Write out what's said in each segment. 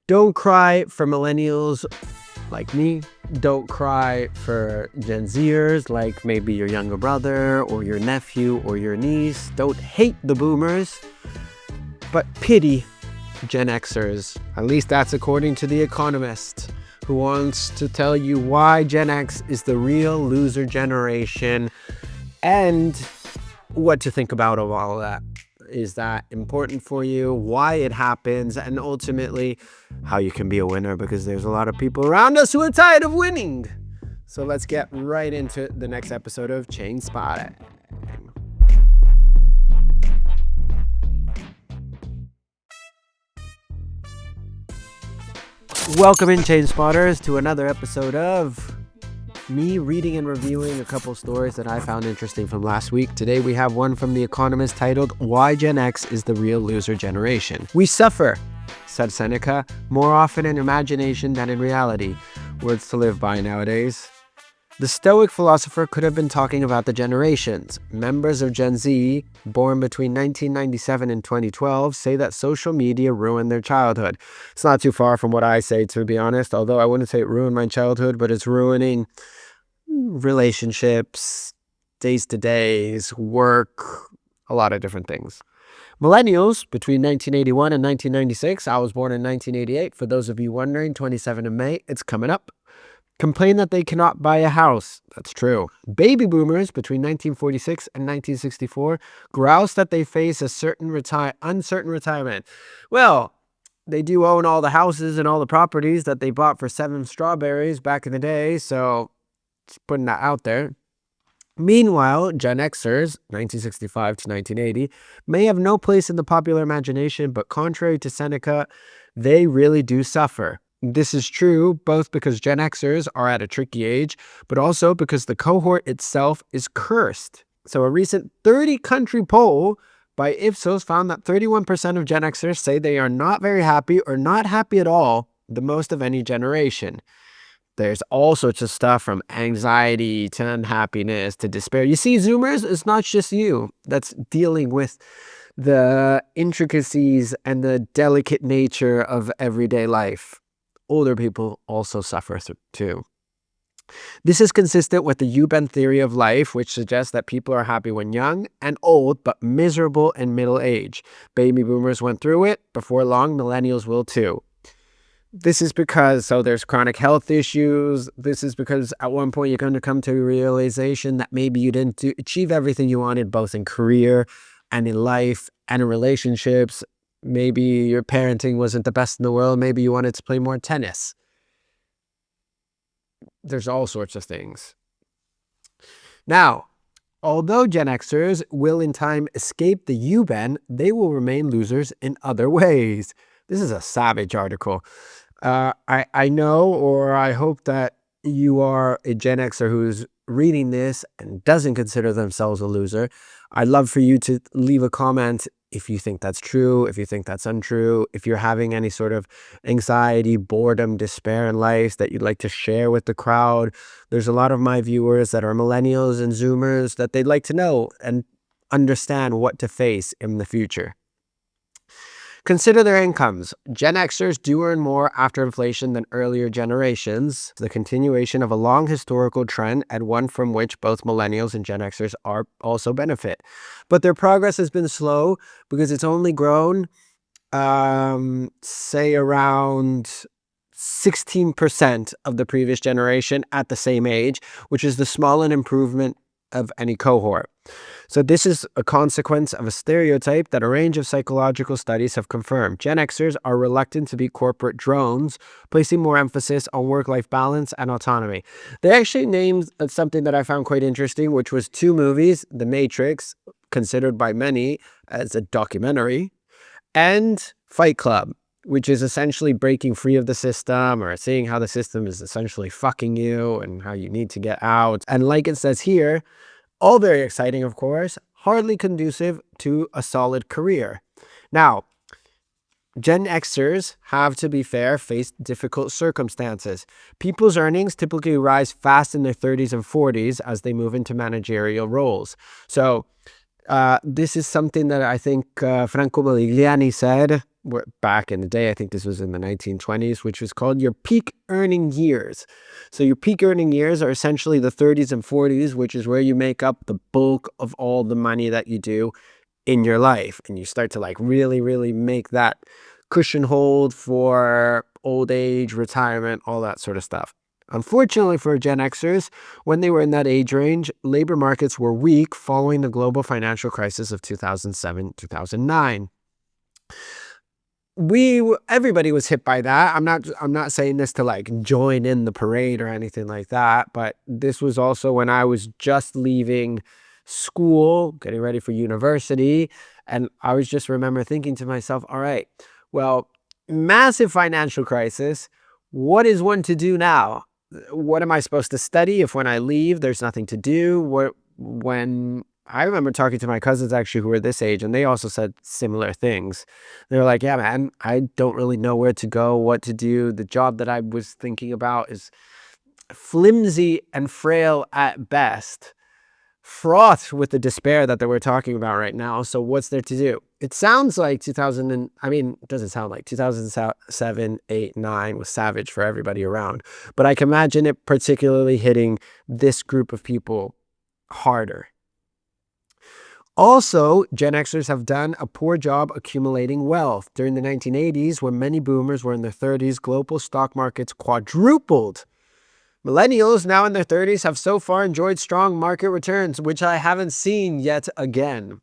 Don't cry for millennials like me. Don't cry for Gen Zers like maybe your younger brother or your nephew or your niece. Don't hate the boomers, but pity Gen Xers. At least that's according to The Economist, who wants to tell you why Gen X is the real loser generation and what to think about of all of that. Is that important for you? Why it happens? And ultimately, how you can be a winner, because there's a lot of people around us who are tired of winning. So let's get right into the next episode of Chainspotting. Welcome in, Chainspotters, to another episode of me reading and reviewing a couple stories that I found interesting from last week. Today we have one from The Economist titled, "Why Gen X is the Real Loser Generation." "We suffer," said Seneca, "more often in imagination than in reality." Words to live by nowadays. The Stoic philosopher could have been talking about the generations. Members of Gen Z, born between 1997 and 2012, say that social media ruined their childhood. It's not too far from what I say, to be honest, although I wouldn't say it ruined my childhood, but it's ruining relationships, days to days, work, a lot of different things. Millennials, between 1981 and 1996, I was born in 1988, for those of you wondering, 27 in May, it's coming up, complain that they cannot buy a house. That's true. Baby boomers, between 1946 and 1964, grouse that they face a uncertain retirement. Well, they do own all the houses and all the properties that they bought for 7 strawberries back in the day, so just putting that out there. Meanwhile, Gen Xers, 1965 to 1980, may have no place in the popular imagination, but contrary to Seneca, they really do suffer. This is true both because Gen Xers are at a tricky age, but also because the cohort itself is cursed. So a recent 30-country poll by Ipsos found that 31% of Gen Xers say they are not very happy or not happy at all, the most of any generation. There's all sorts of stuff from anxiety to unhappiness to despair. You see, Zoomers, it's not just you that's dealing with the intricacies and the delicate nature of everyday life. Older people also suffer too. This is consistent with the U-bend theory of life, which suggests that people are happy when young and old, but miserable in middle age. Baby boomers went through it. Before long, millennials will too. This is because, there's chronic health issues. This is because at one point you're going to come to a realization that maybe you didn't achieve everything you wanted, both in career and in life and in relationships. Maybe your parenting wasn't the best in the world. Maybe you wanted to play more tennis. There's all sorts of things. Now, although Gen Xers will in time escape the U-bend, they will remain losers in other ways. This is a savage article. I know, or I hope that you are a Gen Xer who's reading this and doesn't consider themselves a loser. I'd love for you to leave a comment if you think that's true, if you think that's untrue, if you're having any sort of anxiety, boredom, despair in life that you'd like to share with the crowd. There's a lot of my viewers that are millennials and Zoomers that they'd like to know and understand what to face in the future. Consider their incomes. Gen Xers do earn more after inflation than earlier generations, the continuation of a long historical trend and one from which both millennials and Gen Xers are also benefit. But their progress has been slow because it's only grown, say around 16% of the previous generation at the same age, which is the smallest improvement of any cohort. So this is a consequence of a stereotype that a range of psychological studies have confirmed. Gen Xers are reluctant to be corporate drones, placing more emphasis on work-life balance and autonomy. They actually named something that I found quite interesting, which was 2 movies, The Matrix, considered by many as a documentary, and Fight Club, which is essentially breaking free of the system or seeing how the system is essentially fucking you and how you need to get out. And like it says here, all very exciting, of course, hardly conducive to a solid career. Now, Gen Xers have, to be fair, faced difficult circumstances. People's earnings typically rise fast in their 30s and 40s as they move into managerial roles. So this is something that I think Franco Modigliani said back in the day, I think this was in the 1920s, which was called your peak earning years. So your peak earning years are essentially the 30s and 40s, which is where you make up the bulk of all the money that you do in your life. And you start to like really, really make that cushion hold for old age, retirement, all that sort of stuff. Unfortunately for Gen Xers, when they were in that age range, labor markets were weak following the global financial crisis of 2007, 2009. Everybody was hit by that. I'm not saying this to like join in the parade or anything like that, but this was also when I was just leaving school, getting ready for university, and I was just remember thinking to myself, all right, well, massive financial crisis. What is one to do now? What am I supposed to study if when I leave there's nothing to do? When I remember talking to my cousins actually who were this age, and they also said similar things. They were like, yeah, man, I don't really know where to go, what to do. The job that I was thinking about is flimsy and frail at best, fraught with the despair that they were talking about right now. So what's there to do? It sounds like it doesn't sound like 2007, 8, 9 was savage for everybody around. But I can imagine it particularly hitting this group of people harder. Also, Gen Xers have done a poor job accumulating wealth. During the 1980s, when many boomers were in their 30s, global stock markets quadrupled. Millennials, now in their 30s, have so far enjoyed strong market returns, which I haven't seen yet again.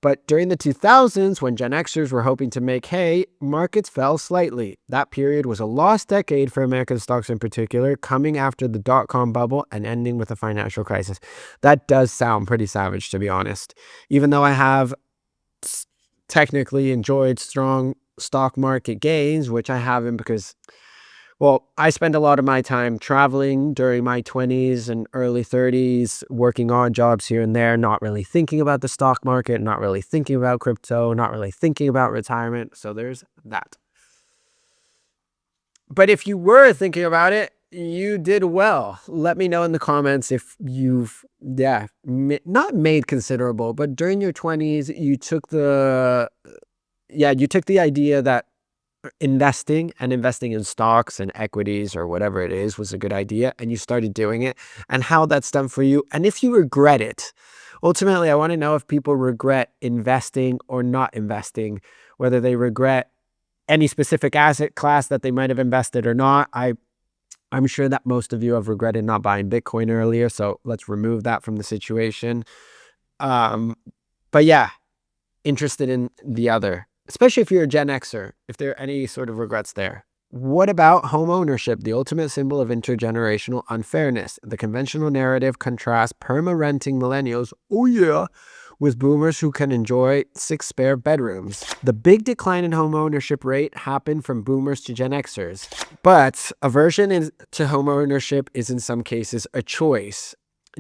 But during the 2000s, when Gen Xers were hoping to make hay, markets fell slightly. That period was a lost decade for American stocks in particular, coming after the dot-com bubble and ending with a financial crisis. That does sound pretty savage, to be honest. Even though I have technically enjoyed strong stock market gains, which I haven't because, well, I spent a lot of my time traveling during my 20s and early 30s, working odd jobs here and there, not really thinking about the stock market, not really thinking about crypto, not really thinking about retirement. So there's that. But if you were thinking about it, you did well. Let me know in the comments if you've, not made considerable, but during your 20s, you took the idea that investing in stocks and equities or whatever it is was a good idea, and you started doing it, and how that's done for you, and if you regret it. Ultimately, I want to know if people regret investing or not investing, whether they regret any specific asset class that they might have invested or not. I'm sure that most of you have regretted not buying Bitcoin earlier, so let's remove that from the situation. But yeah, interested in the other, especially if you're a Gen Xer, if there are any sort of regrets there. What about home ownership, the ultimate symbol of intergenerational unfairness? The conventional narrative contrasts perma-renting millennials, with boomers who can enjoy 6 spare bedrooms. The big decline in home ownership rate happened from boomers to Gen Xers. But aversion to home ownership is in some cases a choice.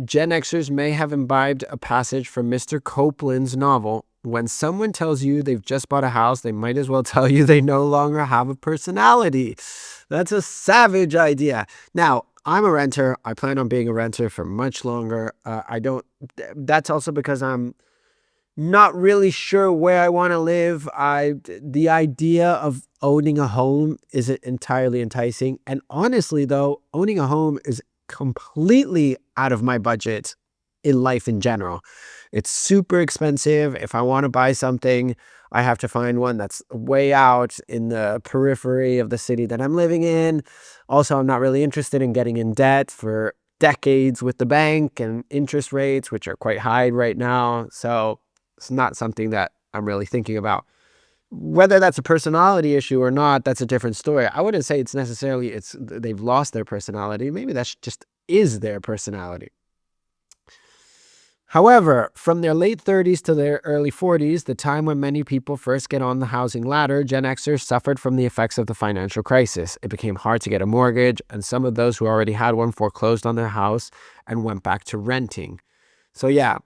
Gen Xers may have imbibed a passage from Mr. Copeland's novel. When someone tells you they've just bought a house, they might as well tell you they no longer have a personality. That's a savage idea. Now, I'm a renter. I plan on being a renter for much longer. That's also because I'm not really sure where I want to live. The idea of owning a home isn't entirely enticing. And honestly, though, owning a home is completely out of my budget in life in general. It's super expensive. If I want to buy something, I have to find one that's way out in the periphery of the city that I'm living in. Also, I'm not really interested in getting in debt for decades with the bank and interest rates, which are quite high right now. So it's not something that I'm really thinking about. Whether that's a personality issue or not, that's a different story. I wouldn't say they've lost their personality. Maybe that's just is their personality. However, from their late 30s to their early 40s, the time when many people first get on the housing ladder, Gen Xers suffered from the effects of the financial crisis. It became hard to get a mortgage, and some of those who already had one foreclosed on their house and went back to renting. So yeah,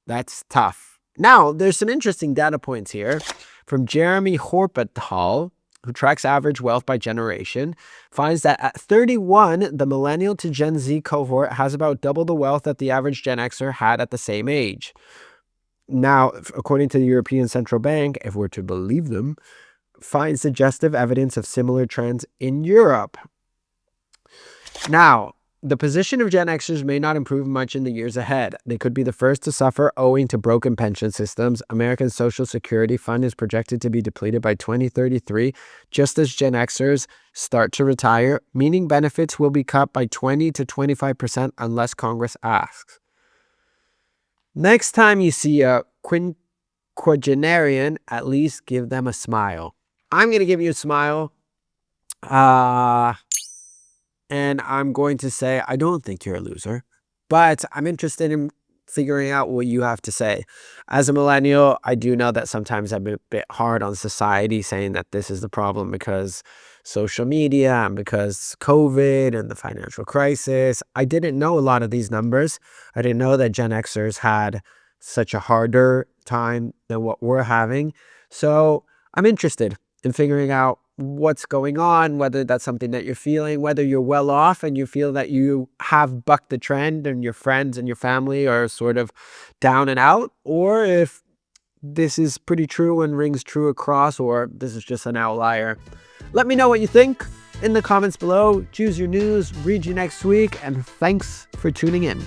that's tough. Now, there's some interesting data points here from Jeremy Horpetal, who tracks average wealth by generation, finds that at 31, the millennial to Gen Z cohort has about double the wealth that the average Gen Xer had at the same age. Now, according to the European Central Bank, if we're to believe them, find suggestive evidence of similar trends in Europe. Now, the position of Gen Xers may not improve much in the years ahead. They could be the first to suffer owing to broken pension systems. America's Social Security Fund is projected to be depleted by 2033, just as Gen Xers start to retire, meaning benefits will be cut by 20 to 25% unless Congress asks. Next time you see a quinquagenarian, at least give them a smile. I'm going to give you a smile. And I'm going to say, I don't think you're a loser, but I'm interested in figuring out what you have to say. As a millennial, I do know that sometimes I'm a bit hard on society, saying that this is the problem because social media and because COVID and the financial crisis. I didn't know a lot of these numbers. I didn't know that Gen Xers had such a harder time than what we're having. So I'm interested in figuring out what's going on, whether that's something that you're feeling, whether you're well off and you feel that you have bucked the trend and your friends and your family are sort of down and out, or if this is pretty true and rings true across, or this is just an outlier. Let me know what you think in the comments below. Choose your news, read you next week, and thanks for tuning in.